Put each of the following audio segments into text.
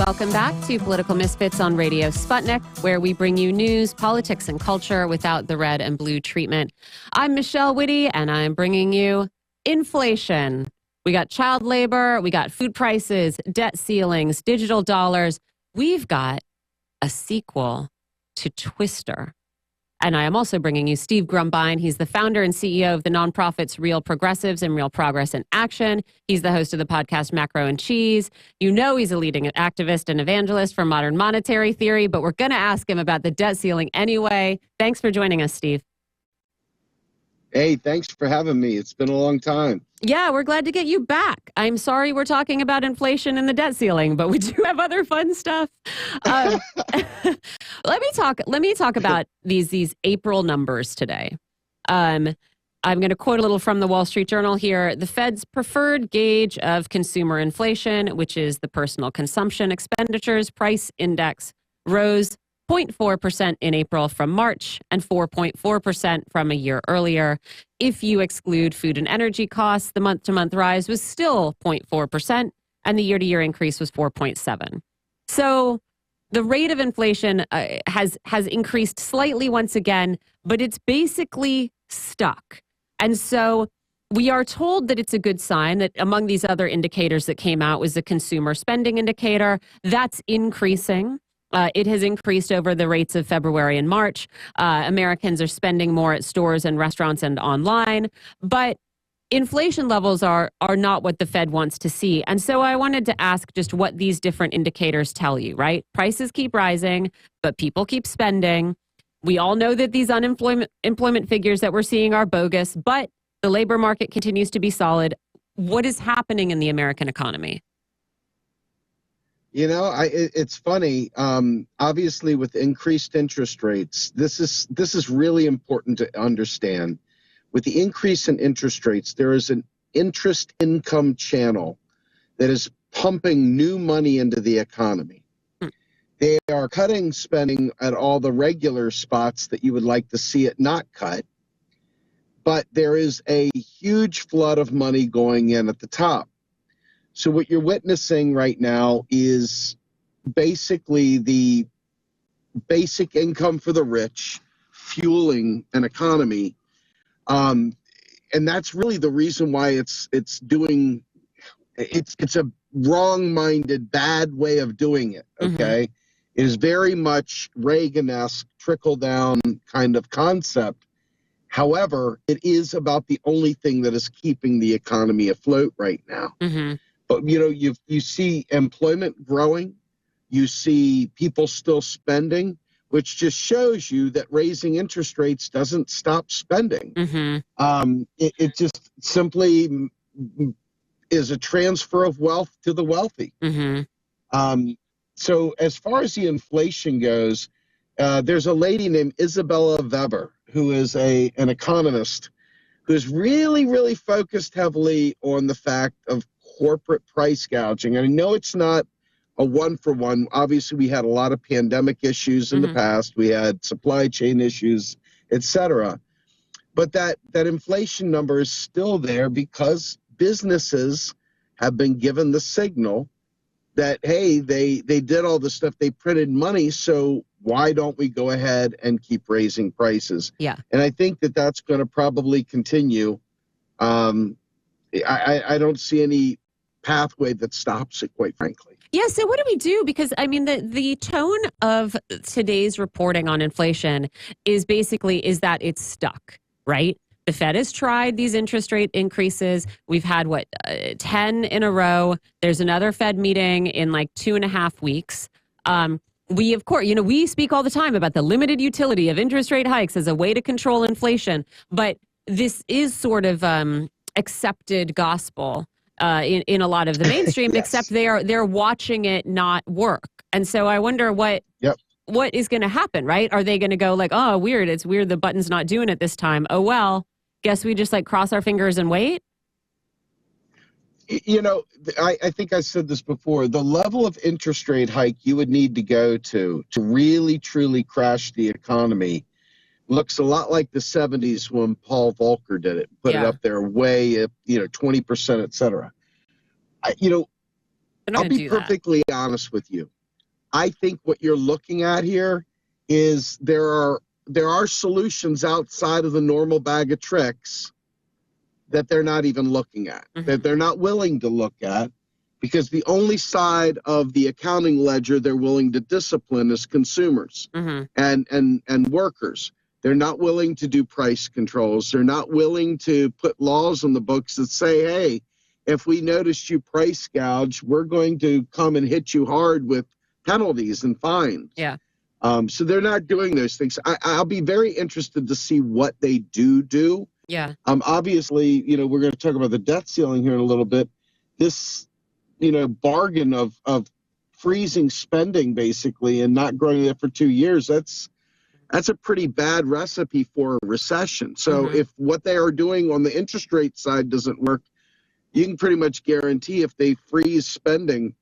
Welcome back to Political Misfits on Radio Sputnik, where we bring you news, politics, and culture without the red and blue treatment. I'm Michelle Whitty, and I'm bringing you inflation. We got child labor, we got food prices, debt ceilings, digital dollars. We've got a sequel to Twister. And I am also bringing you Steve Grumbine. He's the founder and CEO of the nonprofits Real Progressives and Real Progress in Action. He's the host of the podcast Macro and Cheese. You know he's a leading activist and evangelist for modern monetary theory, but we're going to ask him about the debt ceiling anyway. Thanks for joining us, Steve. Hey, thanks for having me. It's been a long time. Yeah, we're glad to get you back. I'm sorry we're talking about inflation and the debt ceiling, but we do have other fun stuff. Let me talk about these April numbers today. I'm going to quote a little from the Wall Street Journal here. The Fed's preferred gauge of consumer inflation, which is the personal consumption expenditures price index, rose 0.4% in April from March and 4.4% from a year earlier. If you exclude food and energy costs, the month-to-month rise was still 0.4%, and the year-to-year increase was 4.7%. So the rate of inflation has increased slightly once again, but it's basically stuck. And so we are told that it's a good sign that among these other indicators that came out was the consumer spending indicator. That's increasing. It has increased over the rates of February and March. Americans are spending more at stores and restaurants and online. But inflation levels are not what the Fed wants to see. And so I wanted to ask just what these different indicators tell you, right? Prices keep rising, but people keep spending. We all know that these employment figures that we're seeing are bogus, but the labor market continues to be solid. What is happening in the American economy? You know, it's funny. Obviously, with increased interest rates, this is really important to understand. With the increase in interest rates, there is an interest income channel that is pumping new money into the economy. They are cutting spending at all the regular spots that you would like to see it not cut. But there is a huge flood of money going in at the top. So what you're witnessing right now is basically the basic income for the rich fueling an economy. And that's really the reason why it's a wrong-minded, bad way of doing it, okay? Mm-hmm. It is very much Reagan-esque trickle-down kind of concept. However, it is about the only thing that is keeping the economy afloat right now. Mm-hmm. But, you know, you see employment growing, you see people still spending, which just shows you that raising interest rates doesn't stop spending. Mm-hmm. It just simply is a transfer of wealth to the wealthy. Mm-hmm. So as far as the inflation goes, there's a lady named Isabella Weber, who is an economist, who's really, really focused heavily on the fact of corporate price gouging. And I know it's not a one-for-one. Obviously, we had a lot of pandemic issues in the past. We had supply chain issues, et cetera. But that inflation number is still there because businesses have been given the signal that, hey, they did all this stuff. They printed money, so why don't we go ahead and keep raising prices? Yeah. And I think that that's going to probably continue. I don't see any pathway that stops it, quite frankly. Yeah, so what do we do? Because, I mean, the tone of today's reporting on inflation is that it's stuck, right? The Fed has tried these interest rate increases. We've had, 10 in a row. There's another Fed meeting in like 2.5 weeks. We, of course, we speak all the time about the limited utility of interest rate hikes as a way to control inflation. But this is sort of accepted gospel in a lot of the mainstream, yes. Except they're watching it not work. And so I wonder what is going to happen, right? Are they going to go like, oh, weird, it's weird the button's not doing it this time. Oh, well, guess we just like cross our fingers and wait? I think I said this before. The level of interest rate hike you would need to go to really, truly crash the economy looks a lot like the 70s when Paul Volcker did it, put it up there way up, 20%, et cetera. They're not I'll going to be do that. perfectly honest with you. I think what you're looking at here is there are solutions outside of the normal bag of tricks that they're not even looking at, that they're not willing to look at, because the only side of the accounting ledger they're willing to discipline is consumers and workers. They're not willing to do price controls. They're not willing to put laws on the books that say, hey, if we notice you price gouge, we're going to come and hit you hard with penalties and fines. Yeah. So they're not doing those things. I'll be very interested to see what they do. Yeah. Obviously, we're going to talk about the debt ceiling here in a little bit. This, bargain of freezing spending basically and not growing it for 2 years, that's a pretty bad recipe for a recession. So if what they are doing on the interest rate side doesn't work, you can pretty much guarantee if they freeze spending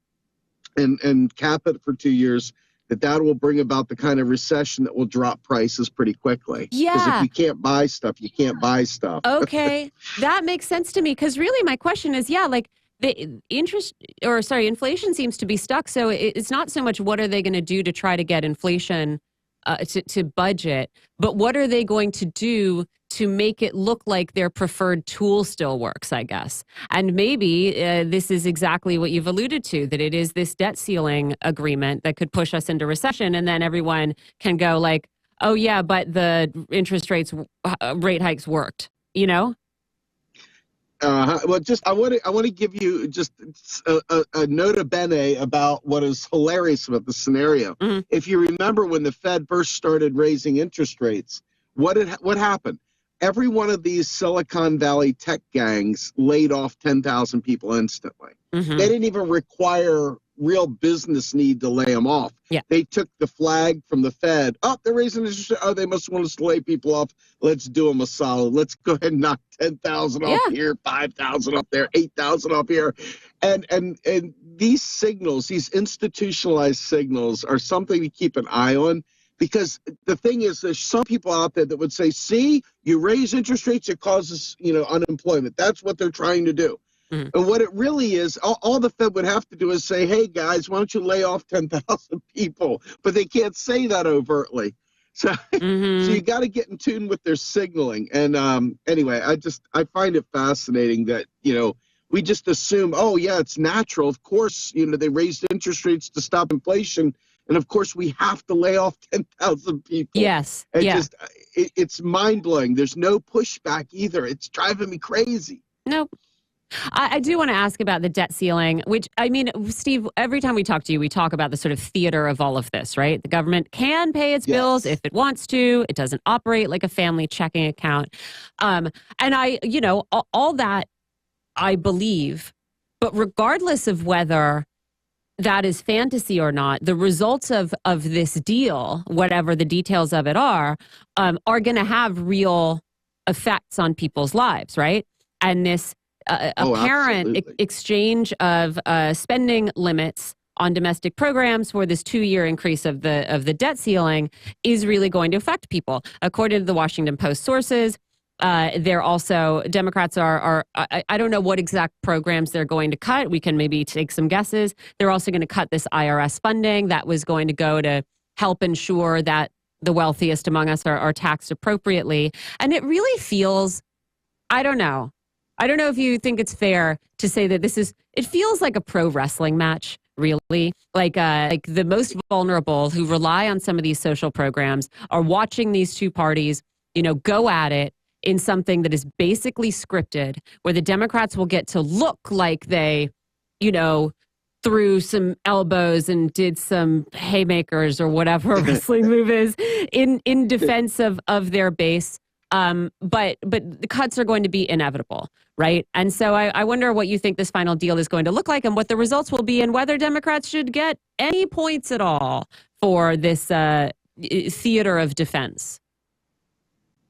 and cap it for 2 years, that will bring about the kind of recession that will drop prices pretty quickly. Yeah. Because if you can't buy stuff, you can't buy stuff. Okay. That makes sense to me, because really my question is, the inflation seems to be stuck. So it's not so much what are they going to do to try to get inflation to budget, but what are they going to do to make it look like their preferred tool still works, I guess. And maybe this is exactly what you've alluded to, that it is this debt ceiling agreement that could push us into recession. And then everyone can go like, oh, yeah, but the interest rate hikes worked, Well, just I want to give you just a nota bene about what is hilarious about the scenario. If you remember when the Fed first started raising interest rates, what happened? Every one of these Silicon Valley tech gangs laid off 10,000 people instantly. They didn't even require real business need to lay them off. Yeah. They took the flag from the Fed. Oh, they're raising interest rate. Oh, they must want us to lay people off. Let's do them a solid. Let's go ahead and knock 10,000 off here, 5,000 up there, 8,000 up here. And these signals, these institutionalized signals, are something to keep an eye on. Because the thing is, there's some people out there that would say, see, you raise interest rates, it causes, unemployment. That's what they're trying to do. And what it really is, all the Fed would have to do is say, hey, guys, why don't you lay off 10,000 people? But they can't say that overtly. So, so you got to get in tune with their signaling. And anyway, I find it fascinating that, we just assume, oh, yeah, it's natural. Of course, they raised interest rates to stop inflation. And of course, we have to lay off 10,000 people. Yes. It's mind blowing. There's no pushback either. It's driving me crazy. Nope. I do want to ask about the debt ceiling, which, I mean, Steve, every time we talk to you, we talk about the sort of theater of all of this, right? The government can pay its bills if it wants to. It doesn't operate like a family checking account. And all that I believe, but regardless of whether that is fantasy or not, the results of this deal, whatever the details of it are going to have real effects on people's lives, right? And this apparent exchange of spending limits on domestic programs for this 2-year increase of the debt ceiling is really going to affect people. According to the Washington Post sources, they're also, Democrats are I don't know what exact programs they're going to cut. We can maybe take some guesses. They're also going to cut this IRS funding that was going to go to help ensure that the wealthiest among us are taxed appropriately. And it really feels, I don't know if you think it's fair to say that it feels like a pro wrestling match, really. Like the most vulnerable who rely on some of these social programs are watching these two parties, go at it in something that is basically scripted, where the Democrats will get to look like they, threw some elbows and did some haymakers or whatever a wrestling move is in defense of their base. But the cuts are going to be inevitable, right? And so I wonder what you think this final deal is going to look like and what the results will be and whether Democrats should get any points at all for this theater of defense.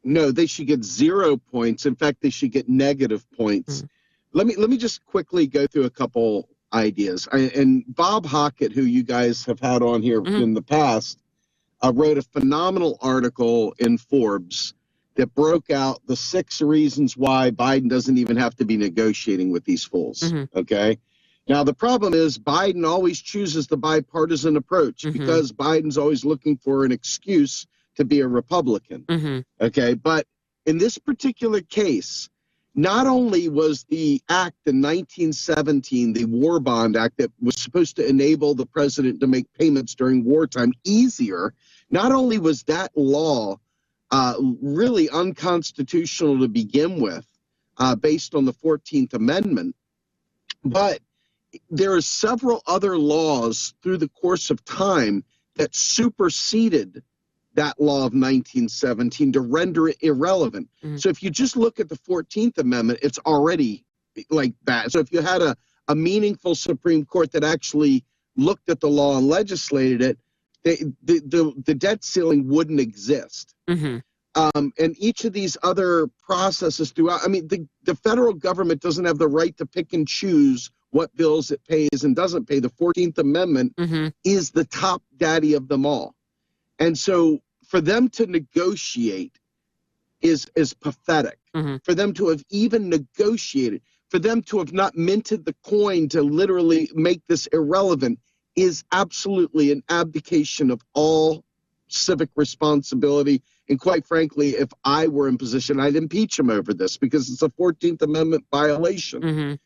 No, they should get 0 points. In fact, they should get negative points. Let me just quickly go through a couple ideas. And Bob Hockett, who you guys have had on here in the past, wrote a phenomenal article in Forbes that broke out the 6 reasons why Biden doesn't even have to be negotiating with these fools. Okay. Now, the problem is Biden always chooses the bipartisan approach because Biden's always looking for an excuse to be a Republican. Okay, but in this particular case, not only was the act in 1917, the War Bond Act that was supposed to enable the president to make payments during wartime easier, not only was that law really unconstitutional to begin with, based on the 14th Amendment, but there are several other laws through the course of time that superseded that law of 1917 to render it irrelevant. So if you just look at the 14th Amendment, it's already like that. So if you had a meaningful Supreme Court that actually looked at the law and legislated it, the debt ceiling wouldn't exist. And each of these other processes throughout, I mean, the federal government doesn't have the right to pick and choose what bills it pays and doesn't pay. The 14th Amendment is the top daddy of them all. And so for them to negotiate is pathetic. For them to have even negotiated, for them to have not minted the coin to literally make this irrelevant is absolutely an abdication of all civic responsibility. And quite frankly, if I were in position, I'd impeach him over this because it's a 14th Amendment violation.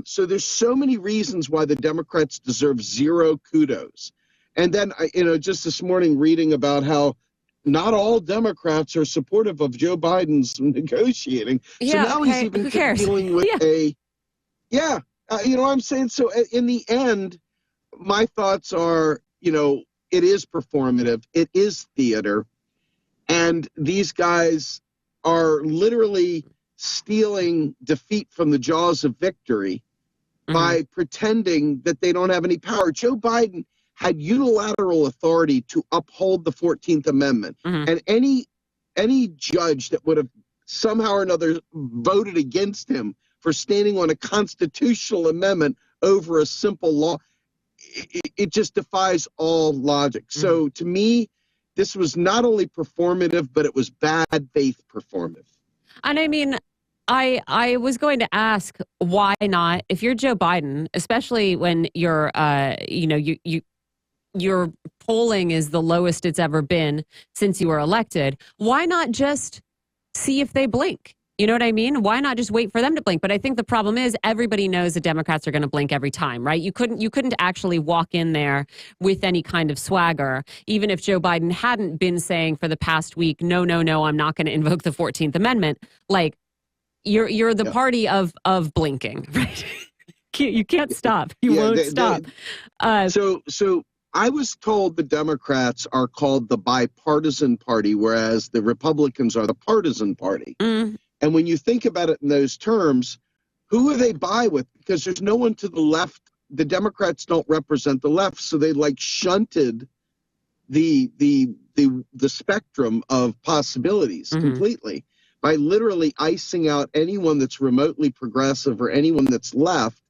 So there's so many reasons why the Democrats deserve zero kudos. And then, just this morning reading about how not all Democrats are supportive of Joe Biden's negotiating. So now he's even dealing with you know what I'm saying? So in the end, my thoughts are, it is performative. It is theater. And these guys are literally stealing defeat from the jaws of victory by pretending that they don't have any power. Joe Biden had unilateral authority to uphold the 14th Amendment. And any judge that would have somehow or another voted against him for standing on a constitutional amendment over a simple law, it just defies all logic. So to me, this was not only performative, but it was bad faith performative. And I mean, I was going to ask, why not? If you're Joe Biden, especially when you're, your polling is the lowest it's ever been since you were elected, why not just see if they blink? You know what I mean? Why not just wait for them to blink? But I think the problem is everybody knows the Democrats are going to blink every time, right? You couldn't actually walk in there with any kind of swagger, even if Joe Biden hadn't been saying for the past week, no, I'm not going to invoke the 14th Amendment. Like, you're the party of blinking, right? You can't stop. You won't stop. So I was told the Democrats are called the bipartisan party, whereas the Republicans are the partisan party. And when you think about it in those terms, who are they by with? Because there's no one to the left. The Democrats don't represent the left, so they shunted the spectrum of possibilities completely by literally icing out anyone that's remotely progressive or anyone that's left,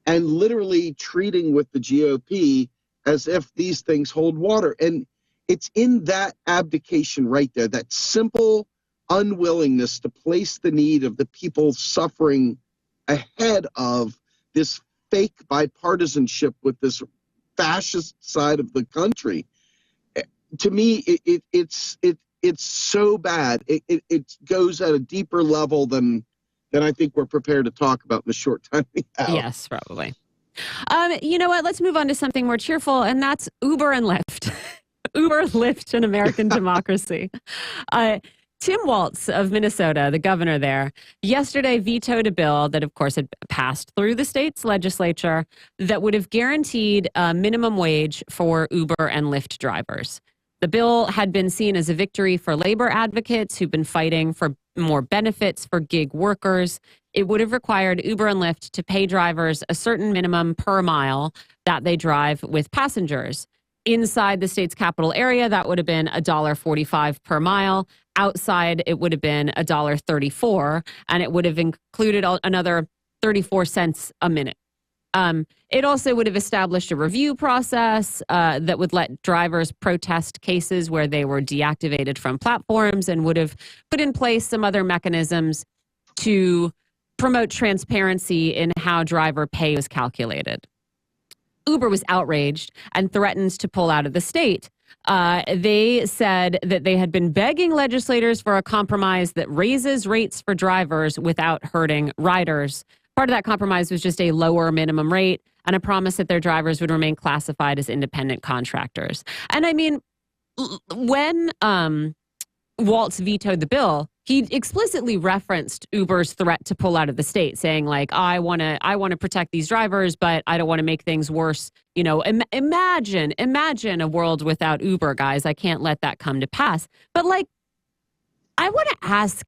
and literally treating with the GOP as if these things hold water. And it's in that abdication right there, that simple unwillingness to place the need of the people suffering ahead of this fake bipartisanship with this fascist side of the country. To me, it's so bad. It goes at a deeper level than I think we're prepared to talk about in the short time we have. Yes, probably. You know what? Let's move on to something more cheerful, and that's Uber and Lyft. Uber, Lyft, and American democracy. Tim Walz of Minnesota, the governor there, yesterday vetoed a bill that, of course, had passed through the state's legislature that would have guaranteed a minimum wage for Uber and Lyft drivers. The bill had been seen as a victory for labor advocates who've been fighting for more benefits for gig workers. It would have required Uber and Lyft to pay drivers a certain minimum per mile that they drive with passengers. Inside the state's capital area, that would have been $1.45 per mile. Outside, it would have been $1.34, and it would have included another 34 cents a minute. It also would have established a review process that would let drivers protest cases where they were deactivated from platforms, and would have put in place some other mechanisms to promote transparency in how driver pay is calculated. Uber was outraged and threatened to pull out of the state. They said that they had been begging legislators for a compromise that raises rates for drivers without hurting riders. Part of that compromise was just a lower minimum rate and a promise that their drivers would remain classified as independent contractors. And I mean, when Waltz vetoed the bill, he explicitly referenced Uber's threat to pull out of the state, saying like, I want to protect these drivers, but I don't want to make things worse. You know, imagine a world without Uber, guys. I can't let that come to pass. But like, I want to ask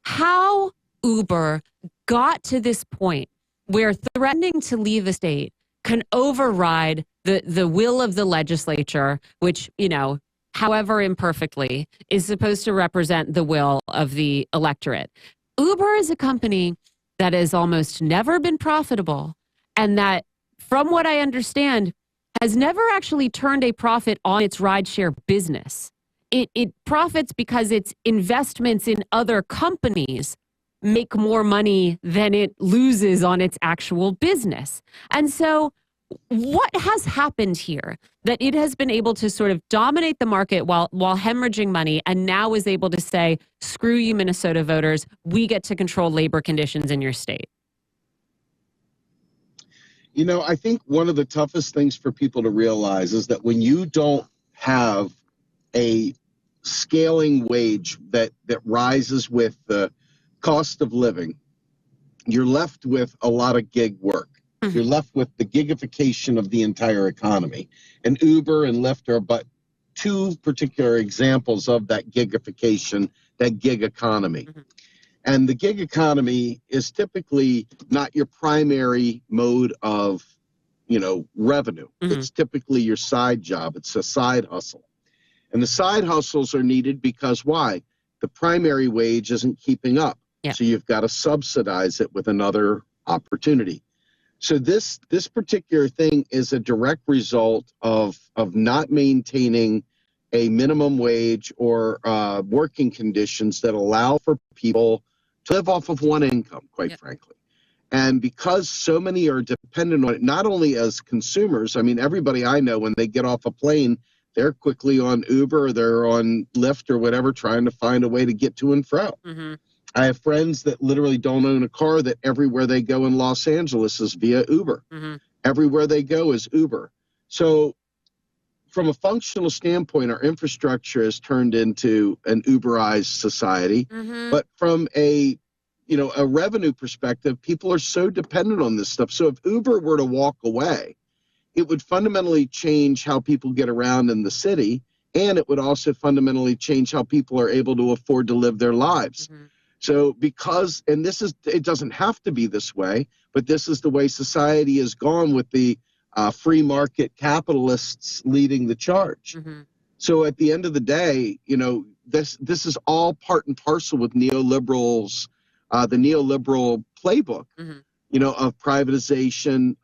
how Uber got to this point where threatening to leave the state can override the will of the legislature, which, you know, however imperfectly, is supposed to represent the will of the electorate. Uber is a company that has almost never been profitable, and that, from what I understand, has never actually turned a profit on its rideshare business. It profits because its investments in other companies make more money than it loses on its actual business. And so what has happened here that it has been able to sort of dominate the market while hemorrhaging money, and now is able to say, screw you, Minnesota voters, we get to control labor conditions in your state? You know, I think one of the toughest things for people to realize is that when you don't have a scaling wage that rises with the cost of living, you're left with a lot of gig work. You're left with the gigification of the entire economy. And Uber and Lyft are but two particular examples of that gigification, that gig economy. And the gig economy is typically not your primary mode of, you know, revenue. It's typically your side job. It's a side hustle. And the side hustles are needed because why? The primary wage isn't keeping up. So you've got to subsidize it with another opportunity. So this particular thing is a direct result of not maintaining a minimum wage or working conditions that allow for people to live off of one income, quite frankly. And because so many are dependent on it, not only as consumers, I mean, everybody I know, when they get off a plane, they're quickly on Uber, or they're on Lyft or whatever, trying to find a way to get to and fro. I have friends that literally don't own a car, that everywhere they go in Los Angeles is via Uber. Everywhere they go is Uber. So from a functional standpoint, our infrastructure has turned into an Uberized society. But from a revenue perspective, people are so dependent on this stuff. So if Uber were to walk away, it would fundamentally change how people get around in the city. And it would also fundamentally change how people are able to afford to live their lives. So and it doesn't have to be this way, but this is the way society has gone, with the free market capitalists leading the charge. So at the end of the day, you know, this is all part and parcel with neoliberals, the neoliberal playbook, you know, of privatization,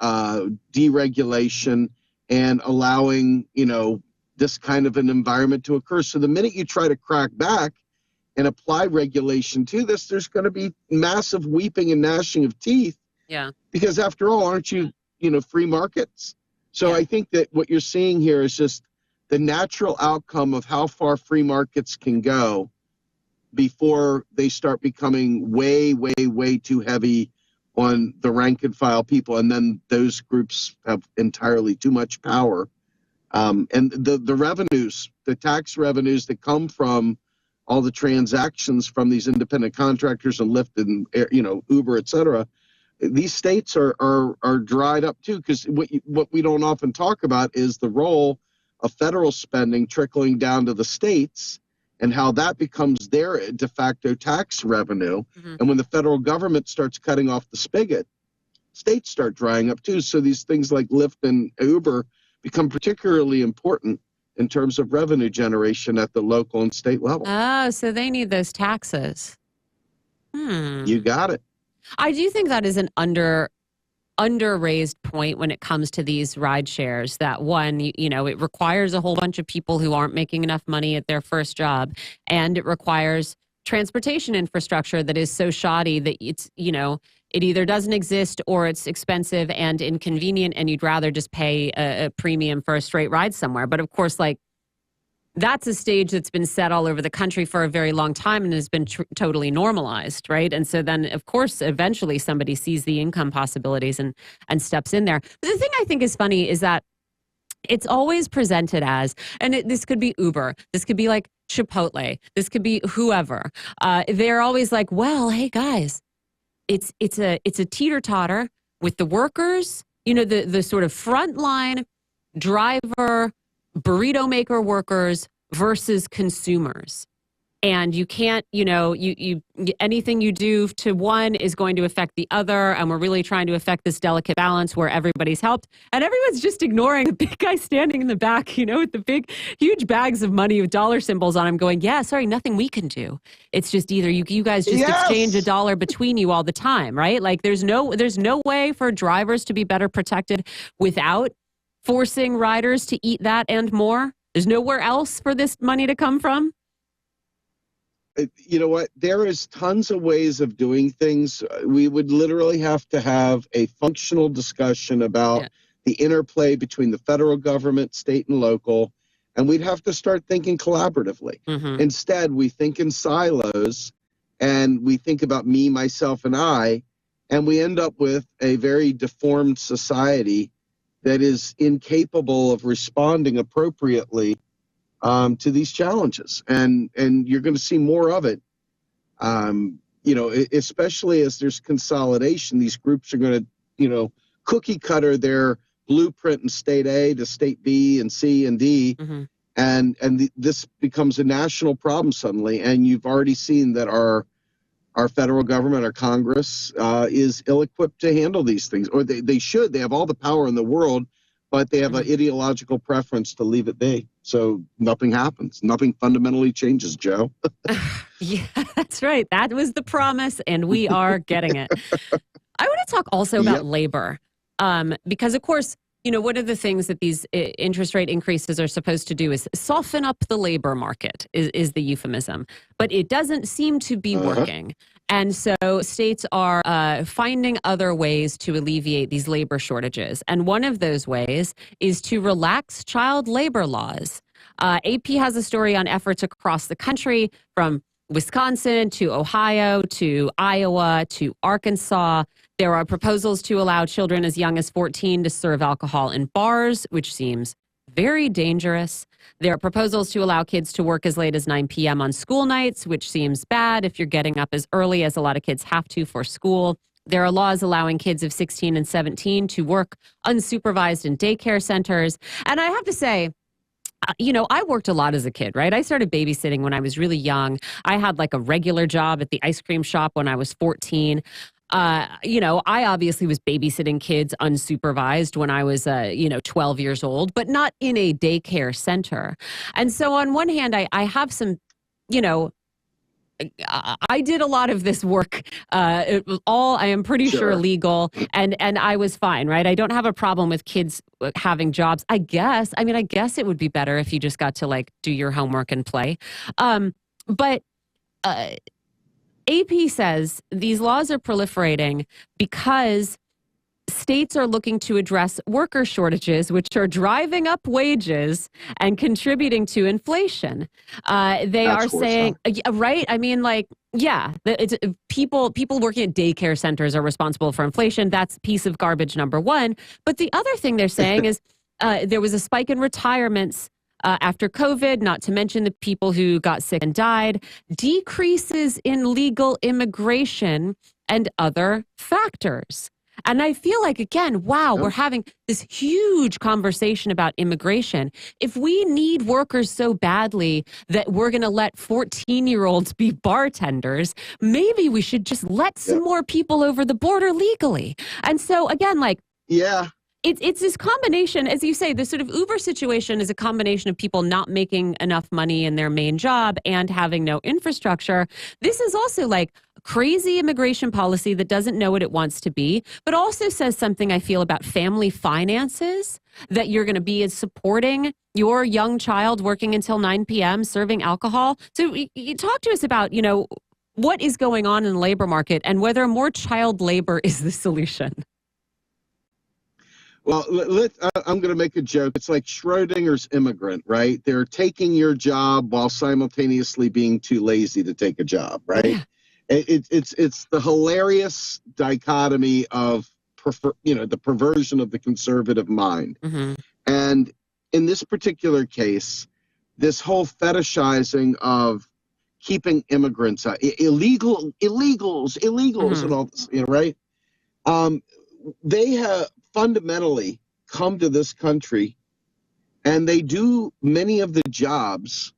deregulation, and allowing, you know, this kind of an environment to occur. So the minute you try to crack back and apply regulation to this, there's going to be massive weeping and gnashing of teeth. Because after all, aren't you know, free markets? So I think that what you're seeing here is just the natural outcome of how far free markets can go before they start becoming way, way, way too heavy on the rank and file people. And then those groups have entirely too much power. And the revenues, the tax revenues that come from all the transactions from these independent contractors and Lyft and, you know, Uber, et cetera, these states are dried up too. Because what we don't often talk about is the role of federal spending trickling down to the states, and how that becomes their de facto tax revenue. And when the federal government starts cutting off the spigot, states start drying up too. So these things like Lyft and Uber become particularly important in terms of revenue generation at the local and state level. Oh, so they need those taxes. You got it. I do think that is an underraised point when it comes to these ride shares, that one, you know, it requires a whole bunch of people who aren't making enough money at their first job, and it requires transportation infrastructure that is so shoddy that it's, it either doesn't exist or it's expensive and inconvenient, and you'd rather just pay a premium for a straight ride somewhere. But of course, like, that's a stage that's been set all over the country for a very long time and has been totally normalized, right? And so then, of course, eventually somebody sees the income possibilities and steps in there. But the thing I think is funny is that it's always presented as, and this could be Uber, this could be like Chipotle, this could be whoever. They're always like, well, hey guys, it's a teeter-totter with the workers, the sort of frontline driver, burrito maker workers versus consumers. And you can't, you anything you do to one is going to affect the other. And we're really trying to affect this delicate balance where everybody's helped. And everyone's just ignoring the big guy standing in the back, with the big, huge bags of money with dollar symbols on him going, yeah, sorry, nothing we can do. It's just either you guys just exchange a dollar between you all the time, right? Like there's no way for drivers to be better protected without forcing riders to eat that and more. There's nowhere else for this money to come from. You know what? There is tons of ways of doing things. We would literally have to have a functional discussion about the interplay between the federal government, state and local, and we'd have to start thinking collaboratively. Mm-hmm. Instead, we think in silos, and we think about me, myself, and I, and we end up with a very deformed society that is incapable of responding appropriately to these challenges, and you're going to see more of it. Especially as there's consolidation, these groups are going to, cookie cutter their blueprint in state A to state B and C and D, mm-hmm. and this becomes a national problem suddenly. And you've already seen that our federal government, our Congress, is ill-equipped to handle these things, or they should. They have all the power in the world, but they have an ideological preference to leave it be. So nothing happens. Nothing fundamentally changes, Joe. Yeah, that's right. That was the promise, and we are getting it. I want to talk also about labor, because, of course, one of the things that these interest rate increases are supposed to do is soften up the labor market, is the euphemism. But it doesn't seem to be working. And so states are finding other ways to alleviate these labor shortages. And one of those ways is to relax child labor laws. AP has a story on efforts across the country, from Wisconsin to Ohio to Iowa to Arkansas. There are proposals to allow children as young as 14 to serve alcohol in bars, which seems very dangerous. There are proposals to allow kids to work as late as 9 p.m. on school nights, which seems bad if you're getting up as early as a lot of kids have to for school. There are laws allowing kids of 16 and 17 to work unsupervised in daycare centers. And I have to say, I worked a lot as a kid, right? I started babysitting when I was really young. I had like a regular job at the ice cream shop when I was 14. I obviously was babysitting kids unsupervised when I was, 12 years old, but not in a daycare center. And so on one hand, I have some, I did a lot of this work. It was all, I am pretty sure, legal, and I was fine, right? I don't have a problem with kids having jobs. I guess it would be better if you just got to like do your homework and play. But AP says these laws are proliferating because states are looking to address worker shortages, which are driving up wages and contributing to inflation. They are saying, right? I mean, it's people working at daycare centers are responsible for inflation. That's piece of garbage number one. But the other thing they're saying is there was a spike in retirements after COVID, not to mention the people who got sick and died, decreases in legal immigration, and other factors. And I feel like, again, wow, we're having this huge conversation about immigration. If we need workers so badly that we're going to let 14-year-olds be bartenders, maybe we should just let some more people over the border legally. And so, again, it's this combination, as you say, the sort of Uber situation is a combination of people not making enough money in their main job and having no infrastructure. This is also like crazy immigration policy that doesn't know what it wants to be, but also says something I feel about family finances, that you're going to be supporting your young child working until 9 p.m. serving alcohol. So you talk to us about, what is going on in the labor market and whether more child labor is the solution. Well, I'm going to make a joke. It's like Schrodinger's immigrant, right? They're taking your job while simultaneously being too lazy to take a job, right? Yeah. It's the hilarious dichotomy of the perversion of the conservative mind. Mm-hmm. And in this particular case, this whole fetishizing of keeping immigrants out, illegals, mm-hmm. and all this, right? They have fundamentally come to this country and they do many of the jobs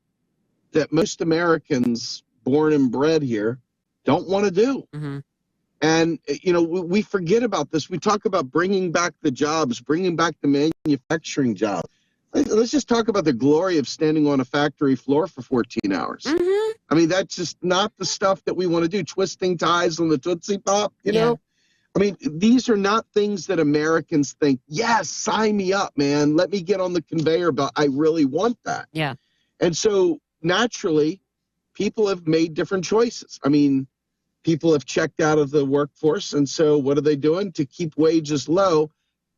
that most Americans born and bred here don't want to do. Mm-hmm. And, we forget about this. We talk about bringing back the jobs, bringing back the manufacturing job. Let's just talk about the glory of standing on a factory floor for 14 hours. Mm-hmm. I mean, that's just not the stuff that we want to do. Twisting ties on the Tootsie Pop, you know? I mean, these are not things that Americans think, yes, sign me up, man. Let me get on the conveyor belt. I really want that. Yeah. And so naturally, people have made different choices. I mean, people have checked out of the workforce. And so what are they doing to keep wages low?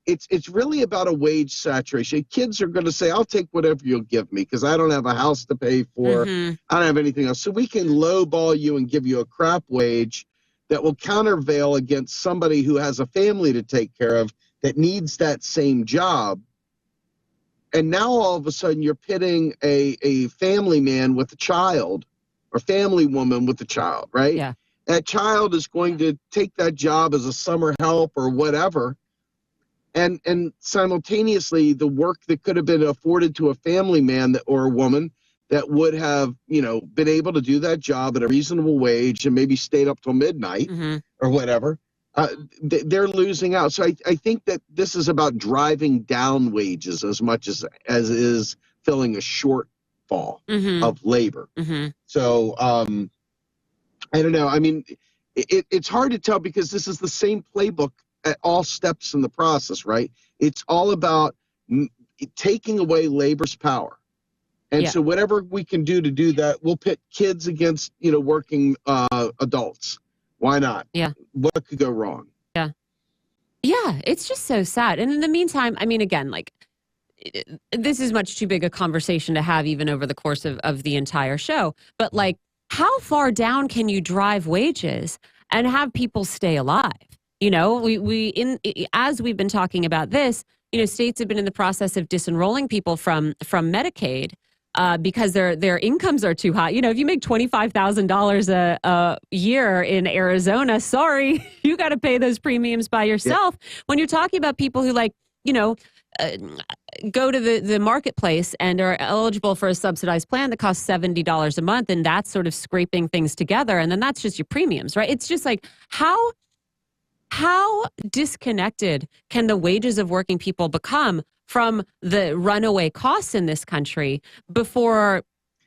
It's really about a wage saturation. Kids are going to say, I'll take whatever you'll give me because I don't have a house to pay for. Mm-hmm. I don't have anything else. So we can lowball you and give you a crap wage that will countervail against somebody who has a family to take care of that needs that same job. And now all of a sudden you're pitting a family man with a child or family woman with a child, right? Yeah. That child is going to take that job as a summer help or whatever. And simultaneously, the work that could have been afforded to a family man or a woman that would have, been able to do that job at a reasonable wage and maybe stayed up till midnight mm-hmm. or whatever, they're losing out. So I think that this is about driving down wages as much as is filling a shortfall mm-hmm. of labor. Mm-hmm. So I don't know. I mean, it's hard to tell because this is the same playbook at all steps in the process, right? It's all about taking away labor's power. And so whatever we can do to do that, we'll pit kids against, working adults. Why not? Yeah. What could go wrong? Yeah. Yeah. It's just so sad. And in the meantime, I mean, again, this is much too big a conversation to have even over the course of the entire show. But how far down can you drive wages and have people stay alive? As we've been talking about this, states have been in the process of disenrolling people from Medicaid because their incomes are too high. If you make $25,000 a year in Arizona, sorry, you got to pay those premiums by yourself. Yeah. When you're talking about people who go to the marketplace and are eligible for a subsidized plan that costs $70 a month, and that's sort of scraping things together, and then that's just your premiums, right? It's just how disconnected can the wages of working people become from the runaway costs in this country before,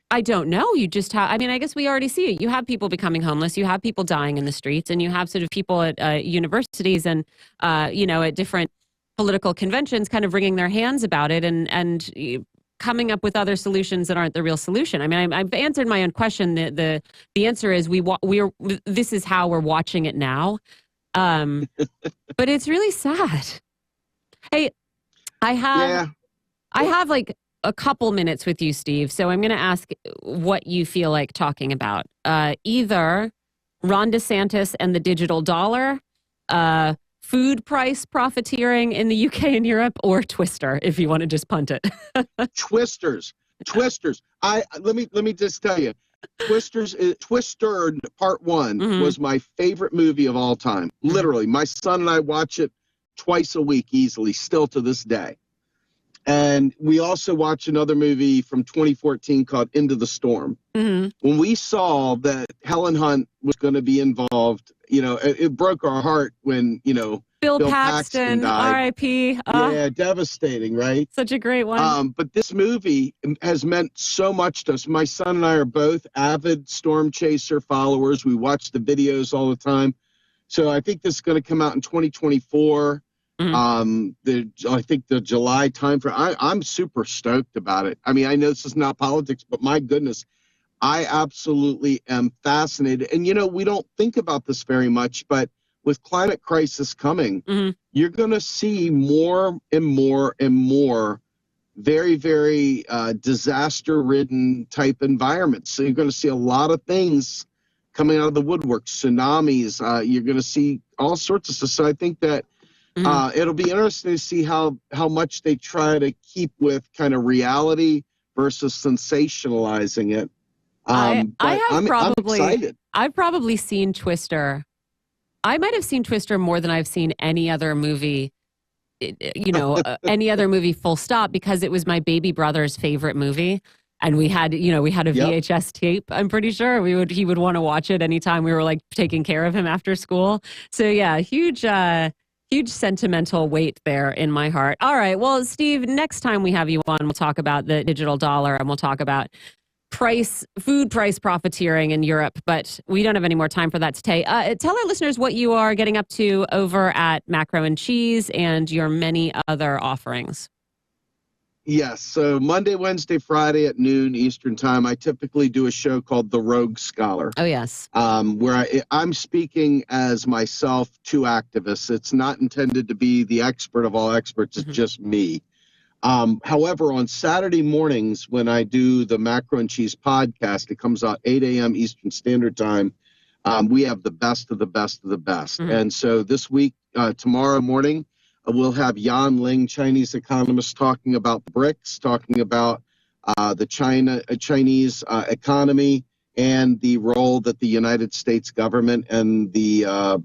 I don't know, you just have, I mean, I guess we already see it. You have people becoming homeless, you have people dying in the streets, and you have sort of people at universities and, at different political conventions kind of wringing their hands about it and coming up with other solutions that aren't the real solution. I mean, I've answered my own question. The answer is this is how we're watching it now. But it's really sad. Hey, I have a couple minutes with you, Steve. So I'm going to ask what you feel like talking about. Either Ron DeSantis and the digital dollar, food price profiteering in the UK and Europe, or Twister, if you want to just punt it. Twisters. Let me just tell you. Twister Part 1 mm-hmm. was my favorite movie of all time. Literally, my son and I watch it twice a week easily, still to this day. And we also watch another movie from 2014 called Into the Storm. Mm-hmm. When we saw that Helen Hunt was going to be involved, it broke our heart when, Bill Paxton, died. R.I.P. Yeah, devastating, right? Such a great one. But this movie has meant so much to us. My son and I are both avid Storm Chaser followers. We watch the videos all the time. So I think this is going to come out in 2024. I think the July time frame. I'm super stoked about it. I mean, I know this is not politics, but my goodness, I absolutely am fascinated. And, we don't think about this very much, but with climate crisis coming, you're going to see more and more and more very, very disaster-ridden type environments. So you're going to see a lot of things coming out of the woodwork, tsunamis. You're going to see all sorts of stuff. So I think that it'll be interesting to see how much they try to keep with kind of reality versus sensationalizing it. I'm excited. I've probably seen Twister. I might have seen Twister more than I've seen any other movie, any other movie full stop, because it was my baby brother's favorite movie. And we had a VHS tape. I'm pretty sure he would want to watch it anytime we were like taking care of him after school. So yeah, huge sentimental weight there in my heart. All right. Well, Steve, next time we have you on, we'll talk about the digital dollar and we'll talk about food price profiteering in Europe, but we don't have any more time for that today. Tell our listeners what you are getting up to over at Macro and Cheese and your many other offerings. Yes. So Monday, Wednesday, Friday at noon Eastern time, I typically do a show called The Rogue Scholar. Oh, yes. Where I'm speaking as myself to activists. It's not intended to be the expert of all experts. It's just me. However, on Saturday mornings, when I do the Macro and Cheese podcast, it comes out 8 a.m. Eastern Standard Time. We have the best of the best of the best. And so this week, tomorrow morning, we'll have Yan Ling, Chinese economist, talking about BRICS, talking about the Chinese economy and the role that the United States government and the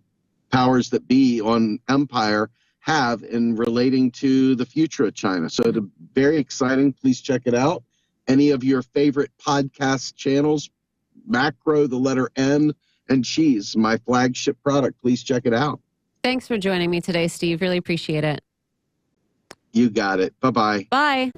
powers that be on empire have in relating to the future of China. So it's very exciting. Please check it out. Any of your favorite podcast channels, Macro, the letter N, and Cheese, my flagship product. Please check it out. Thanks for joining me today, Steve. Really appreciate it. You got it. Bye-bye. Bye.